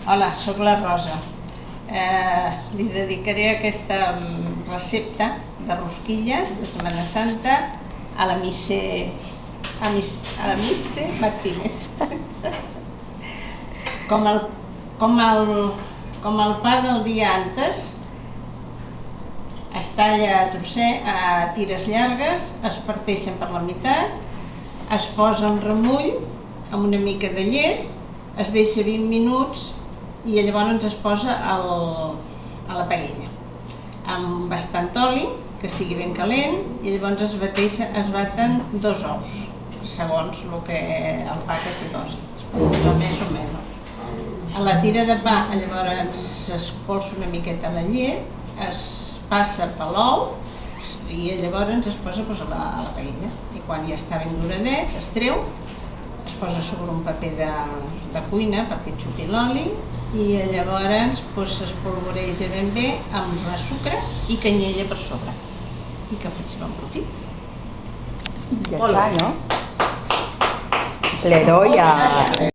Hola, sóc la Rosa. Li dedicaré aquesta recepta de rosquilles de Setmana Santa a la Misse Martínez. Com el pa del dia antes, es talla a tires llargues, es parteixen per la meitat, es posa en remull amb una mica de llet, es deixa 20 minuts i llavors es posa a la paella amb bastant oli, que sigui ben calent, i llavors es baten 2 ous, segons el pa que s'hi posa, més o menys. A la tira de pa llavors s'espolsa una miqueta la llet, es passa per l'ou i llavors es posa a la paella. I quan ja està ben duradet, es treu, es posa sobre un paper de cuina perquè xupi l'oli i llavors s'espolvoreja ben bé amb sucre i canyella per sobre. I que faci bon profit. Ja està, no? Le doy a...